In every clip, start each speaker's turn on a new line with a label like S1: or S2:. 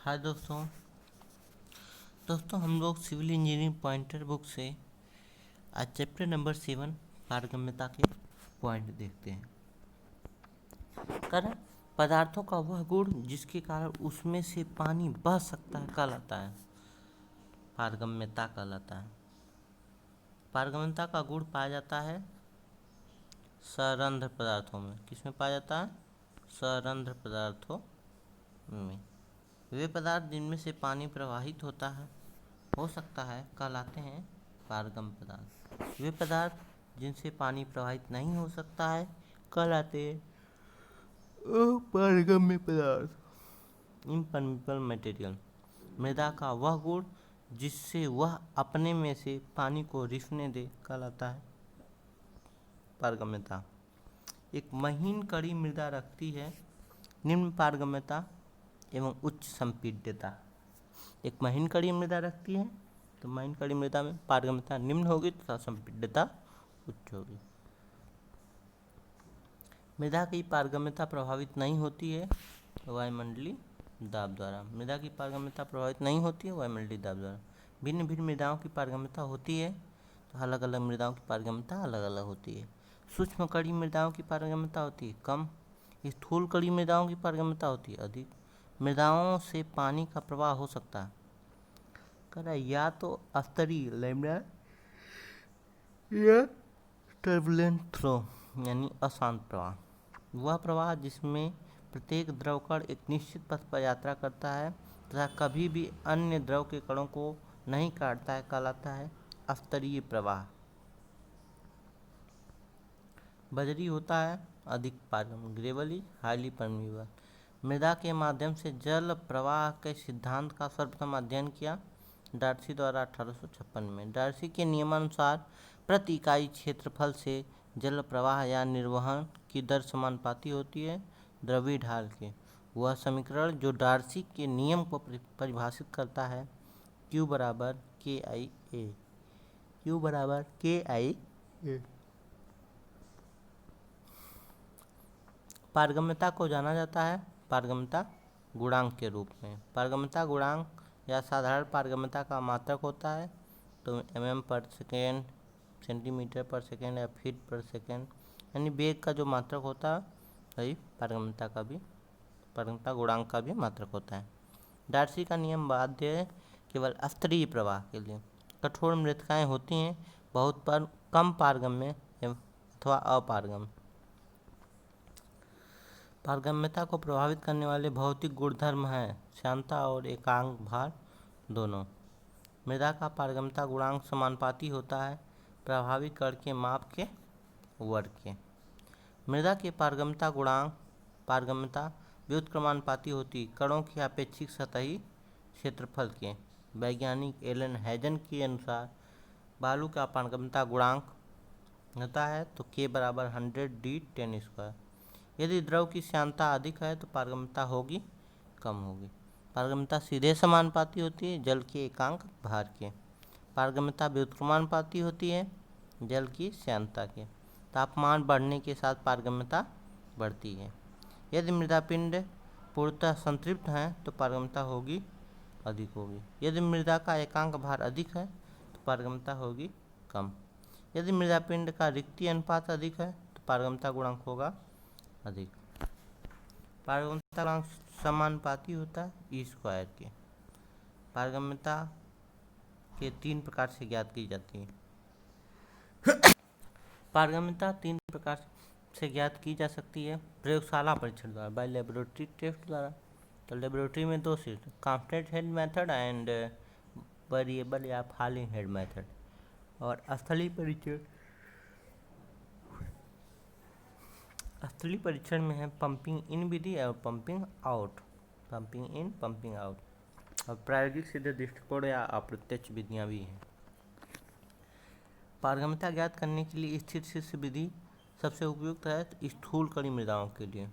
S1: हाय दोस्तों हम लोग सिविल इंजीनियरिंग पॉइंटर बुक से आज चैप्टर नंबर 7 पारगम्यता के पॉइंट देखते हैं। कारण पदार्थों का वह गुण जिसके कारण उसमें से पानी बह सकता है कहलाता है पारगम्यता कहलाता है। पारगम्यता का गुण पाया जाता है सरंध्र पदार्थों में। किसमें पाया जाता है? सरंध्र पदार्थों में। वे पदार्थ जिनमें से पानी प्रवाहित होता है हो सकता है कहलाते हैं पारगम पदार्थ। वे पदार्थ जिनसे पानी प्रवाहित नहीं हो सकता है कहलाते हैं अपारगम्य पदार्थ। इम्परमिबल मटेरियल। मृदा का वह गुण जिससे वह अपने में से पानी को रिसने दे कहलाता है पारगम्यता। एक महीन कड़ी मृदा रखती है निम्न पारगम्यता एवं उच्च संपीड्यता। एक महीन कड़ी मृदा रखती है तो महीन कड़ी मृदा में पारगम्यता निम्न होगी तथा संपीड्यता उच्च होगी। मृदा की पारगम्यता प्रभावित नहीं होती है वायुमंडलीय दाब द्वारा। मृदा की पारगम्यता प्रभावित नहीं होती है वायुमंडलीय दाब द्वारा। भिन्न भिन्न मृदाओं की पारगम्यता होती है तो अलग अलग मृदाओं की पारगम्यता अलग अलग होती है। सूक्ष्म कड़ी मृदाओं की पारगम्यता होती है कम, स्थूल कड़ी मृदाओं की पारगम्यता होती है अधिक। मृदाओं से पानी का प्रवाह हो सकता है या तो स्तरीय लैमिनार या टर्बुलेंट थ्रो यानी अशांत प्रवाह। वह प्रवाह जिसमें प्रत्येक द्रव कण एक निश्चित पथ पर यात्रा करता है तथा कभी भी अन्य द्रव के कणों को नहीं काटता है कहलाता है स्तरीय प्रवाह। बजरी होता है अधिक पारगम्य। Gravel is highly permeable. मृदा के माध्यम से जल प्रवाह के सिद्धांत का सर्वप्रथम अध्ययन किया डार्सी द्वारा 1856 में। डार्सी के नियमानुसार प्रति इकाई क्षेत्रफल से जल प्रवाह या निर्वहन की दर समानुपाती होती है द्रव्य ढाल के। वह समीकरण जो डार्सी के नियम को परिभाषित करता है Q बराबर KIA। Q बराबर KIA। पारगम्यता को जाना जाता है पारगम्यता गुणांक के रूप में। पारगम्यता गुणांक या साधारण पारगम्यता का मात्रक होता है तो mm पर सेकेंड, सेंटीमीटर पर सेकेंड या फीट पर सेकेंड यानी वेग का जो मात्रक होता है वही पारगम्यता गुणांक का भी मात्रक होता है। डार्सी का नियम बाध्य है केवल स्तरीय प्रवाह के लिए। कठोर मृत्तिकाएं होती हैं बहुत पर कम पारगम्य अथवा अपारगम्य। पारगम्यता को प्रभावित करने वाले भौतिक गुणधर्म हैं श्यानता और एकांक भार दोनों। मृदा का पारगम्यता गुणांक समानुपाती होता है प्रभावित कण के माप के वर्ग के। मृदा के पारगम्यता व्युत्क्रमानुपाती होती कणों की अपेक्षित सतही क्षेत्रफल के। वैज्ञानिक एलन हैजन के अनुसार बालू का पारगम्यता गुणांक होता है तो K बराबर 100D10²। यदि द्रव की श्यानता अधिक है तो पारगम्यता होगी कम होगी। पारगम्यता सीधे समानुपाती होती है जल के एकांक भार के। पारगम्यता व्युत्क्रमानुपाती होती है जल की श्यानता के। तापमान बढ़ने के साथ पारगम्यता बढ़ती है। यदि मृदापिंड पूर्णतः संतृप्त हैं तो पारगम्यता होगी अधिक होगी। यदि मृदा का एकांक भार अधिक है तो पारगम्यता होगी कम। यदि मृदापिंड का रिक्ति अनुपात अधिक है तो पारगम्यता गुणांक होगा अधिक। पारगम्यता गुणांक समानुपाती होता है E² के। पारगम्यता के 3 प्रकार से ज्ञात की जाती है। पारगम्यता 3 प्रकार से ज्ञात की जा सकती है प्रयोगशाला परीक्षण द्वारा बाय लेबोरेटरी टेस्ट द्वारा। तो लेबोरेटरी में 2 system constant head method and variable या फॉलिंग हेड मेथड। और स्थलीय परीक्षण में है पंपिंग इन विधि और पंपिंग आउट। पंपिंग इन पंपिंग आउट। और प्रायोगिक सीधे दृष्टिकोण या अप्रत्यक्ष विधियाँ भी हैं। पारगम्यता ज्ञात करने के लिए स्थिर शीर्ष विधि सबसे उपयुक्त है स्थूल कड़ी मृदाओं के लिए।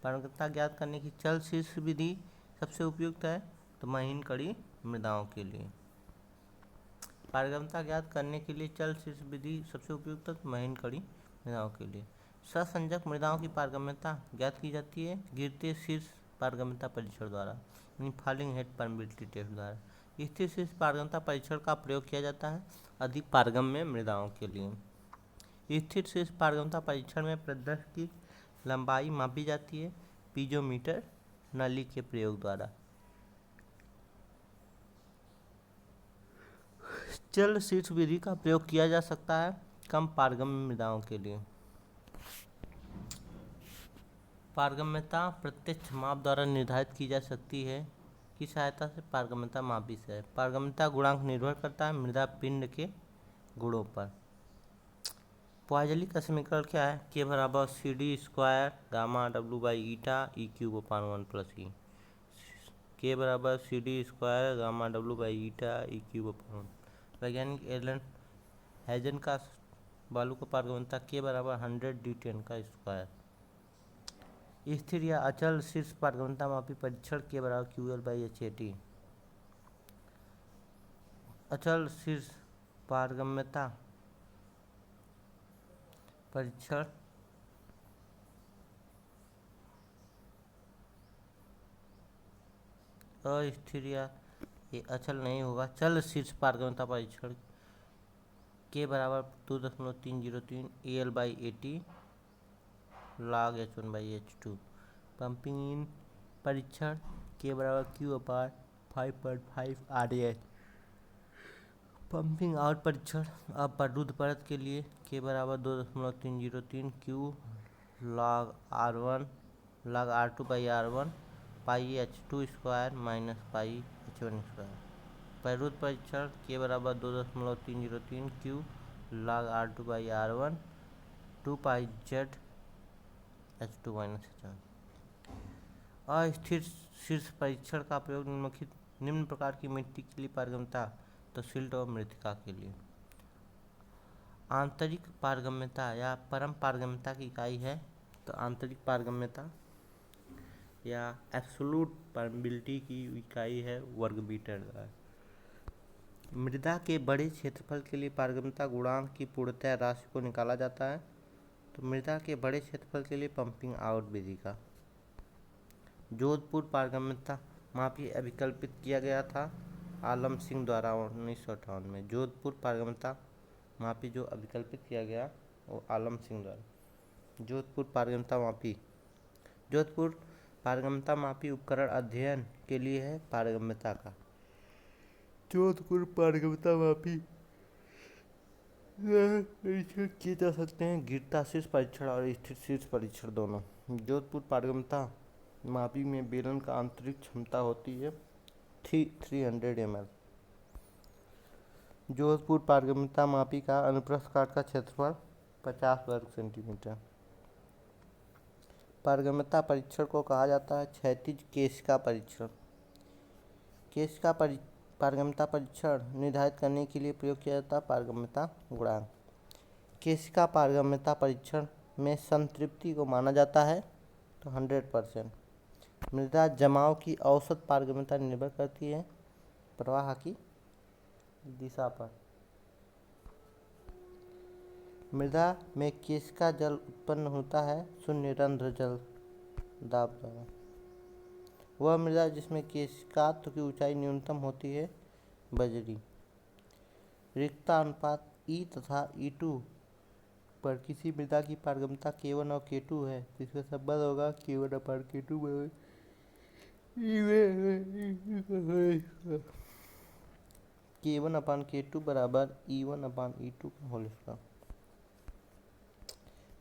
S1: पारगम्यता ज्ञात करने की चल शीर्ष विधि सबसे उपयुक्त है तो महीन कड़ी मृदाओं के लिए। पारगम्यता ज्ञात करने के लिए चल शीर्ष विधि सबसे उपयुक्त है तो महीन कड़ी मृदाओं के लिए। सहसंजक मृदाओं की पारगम्यता ज्ञात की जाती है गिरते शीर्ष पारगम्यता परीक्षण द्वारा, यानी फॉलिंग हेड परमिबिलिटी टेस्ट द्वारा। स्थिर शीर्ष पारगम्यता परीक्षण का प्रयोग किया जाता है अधिक पारगम्य मृदाओं के लिए। स्थिर शीर्ष पारगम्यता परीक्षण में प्रदर्श की लंबाई मापी जाती है पीजोमीटर नली के प्रयोग द्वारा। जल शीर्ष विधि का प्रयोग किया जा सकता है कम पारगम्य मृदाओं के लिए। पारगम्यता प्रत्यक्ष माप द्वारा निर्धारित की जा सकती है की सहायता से पारगम्यता मापी से। पारगम्यता गुणांक निर्भर करता है मृदा पिंड के गुणों पर। पॉइजली का समीकरण क्या है? के बराबर C D square gamma W by eta e cube upon 1 plus e. K बराबर C D square gamma W by eta e cube upon 1। वैज्ञानिक एलन हैजन का बालू का पारगम्यता के बराबर 100 D10 का स्क्वायर। स्थिर या अचल शीर्ष पारगम्यता मापी परीक्षण के बराबर QL बाई HAT। अचल शीर्ष पारगम्यता परीक्षण अस्थिर या ये अचल नहीं होगा। चल शीर्ष पारगम्यता परीक्षण के बराबर 2.303 AL by AT log H1 by H2। Pumping इन परीक्षण के बराबर Q अपार 5.5 RH। पंपिंग आउट परीक्षण अपरुद्ध परत के लिए के बराबर 2.303 Q log R1 log R2 by R1 pi H2 square minus pi H1 square. परिरुद्ध परीक्षण के बराबर 2.303 Q log R2 by R1 2 pi Z H2 minus H1। अस्थिर शीर्ष परीक्षण का प्रयोग निम्न प्रकार की मिट्टी के लिए पारगम्यता तो सिल्ट और मृतिका के लिए। आंतरिक पारगम्यता या परम पारगम्यता की इकाई है तो आंतरिक पारगम्यता या एब्सोलूट परमिबिलिटी की इकाई है वर्ग मीटर। मृदा के बड़े क्षेत्रफल के लिए पारगम्यता गुणांक की पूर्णतः राशि को निकाला जाता है तो मृदा के बड़े क्षेत्रफल के लिए पंपिंग आउट विधि का। जोधपुर पारगम्यता मापी अभिकल्पित किया गया था आलम सिंह द्वारा 1958 में। जोधपुर पारगम्यता मापी जो अभिकल्पित किया गया वो आलम सिंह द्वारा। जोधपुर पारगम्यता मापी जोधपुर पारगम्यता मापी उपकरण अध्ययन के लिए है पारगम्यता का। जोधपुर पारगम्यता मापी परीक्षण किए जा सकते हैं गिरता शीर्ष परीक्षण और स्थिर शीर्ष परीक्षण दोनों। जोधपुर पारगम्यता मापी में बेलन का आंतरिक क्षमता होती है 300 ml। जोधपुर पारगम्यता मापी का अनुप्रस्थ काट का क्षेत्रफल 50 वर्ग सेंटीमीटर। पारगम्यता परीक्षण को कहा जाता है क्षैतिज केशिका परीक्षण। केशिका पारगम्यता परीक्षण निर्धारित करने के लिए प्रयोग किया जाता है पारगम्यता गुणांक। केशिका पारगम्यता परीक्षण में संतृप्ति को माना जाता है तो 100%। मृदा जमाव की औसत पारगम्यता निर्भर करती है प्रवाह की दिशा पर। मृदा में केशिका जल उत्पन्न होता है शून्य रंध्र जल दाब द्वारा। वह मृदा जिसमें केशिकात्व की ऊंचाई न्यूनतम होती है बजरी। रिक्तता अनुपात E तथा E2 पर किसी मृदा की पारगम्यता K1 और K2 है तो इसका संबंध होगा K1 अपान K2 K1 अपान K2 बराबर E1 अपान E2 का होल स्क्वायर।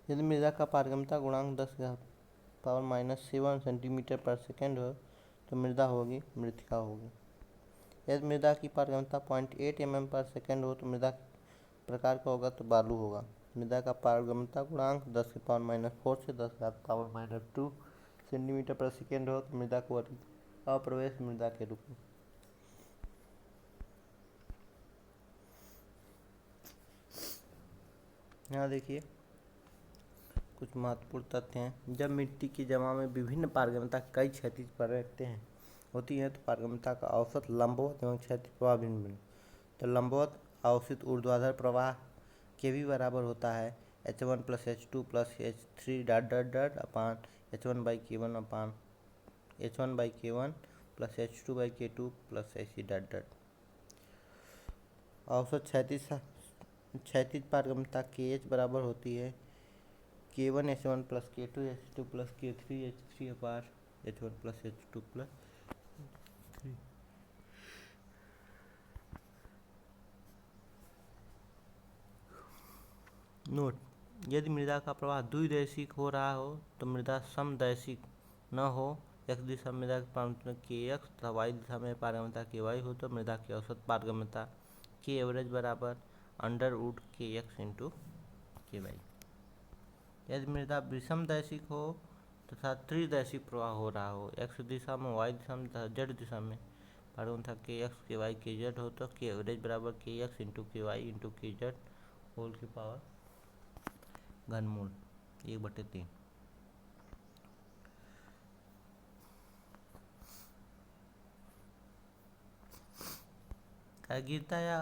S1: यदि मृदा का पारगम्यता गुणांक 10⁻⁻7 सेंटीमीटर पर सेकेंड हो तो मृदा होगी मृतिका होगी। यदि मृदा की पारगम्यता 0.8 mm पर सेकेंड हो तो मृदा प्रकार का होगा तो बालू होगा। मृदा का पारगम्यता गुणांक 10⁻⁻4 से 10⁻⁻2 सेंटीमीटर पर सेकेंड हो तो मृदा को अप्रवेश मृदा के रूप में। यहाँ देखिए कुछ महत्वपूर्ण तथ्य हैं। जब मिट्टी की जमाव में विभिन्न पारगम्यता कई क्षैतिज परतें होती हैं तो पारगम्यता का औसत लंबवत एवं क्षैतिज प्रवाह भिन्न भिन्न। तो लंबवत अवशित ऊर्ध्वाधर प्रवाह के भी बराबर होता है H1 + H2 + H3 ... upon H1 by K1 upon H1/K1 plus H2/K2 plus ऐसी डॉट डॉट। औसत क्षैतिज पारगम्यता KH बराबर होती है K1 H1 plus K2 H2 plus K3 H3 अपार H1 plus H2 plus 3। Note: यदि मृदा का प्रवाह द्विदैशिक हो रहा हो तो मृदा समदैशिक न हो, x दिशा में मृदा की पारगम्यता kx तथा y दिशा में पारगम्यता ky हो तो मृदा की औसत पारगम्यता k एवरेज बराबर √kx इंटू ky। यदि मृदा विषमदैशिक हो तथा त्रिदैशिक प्रवाह हो रहा हो, x दिशा में y दिशा में तथा z दिशा में पारगम्यता kx ky kz हो तो k एवरेज बराबर kx into ky into kz whole की पावर घनमूल 1/3। अगिरता या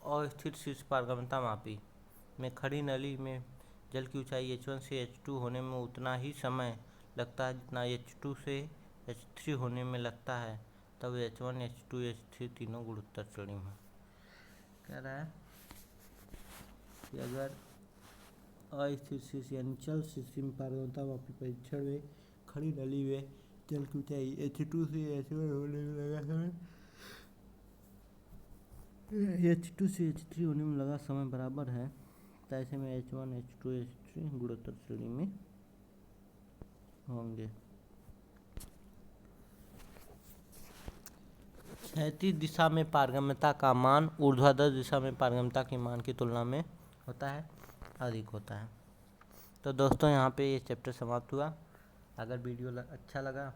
S1: अस्थिर शीर्ष पारगम्यता मापी में खड़ी नली में जल की ऊंचाई H1 से H2 होने में उतना ही समय लगता है जितना H2 से H3 होने में लगता है, तब H1 H2 H3 तीनों गुणोत्तर श्रेणी में। कह रहा है कि अगर अस्थिर शीर्ष यानी चल शीर्ष में पारगम्यता मापी परीक्षण में खड़ी नली में जल की ऊंचाई H2 से H1 होने में लगा समय H2 से H3 होने में लगा समय बराबर है, तो ऐसे में H1 H2 H3 गुणोत्तर श्रेणी में होंगे। क्षैतिज दिशा में पारगम्यता का मान ऊर्ध्वाधर दिशा में पारगम्यता के मान की तुलना में होता है अधिक होता है। तो दोस्तों यहाँ पे ये चैप्टर समाप्त हुआ। अगर वीडियो अच्छा लगा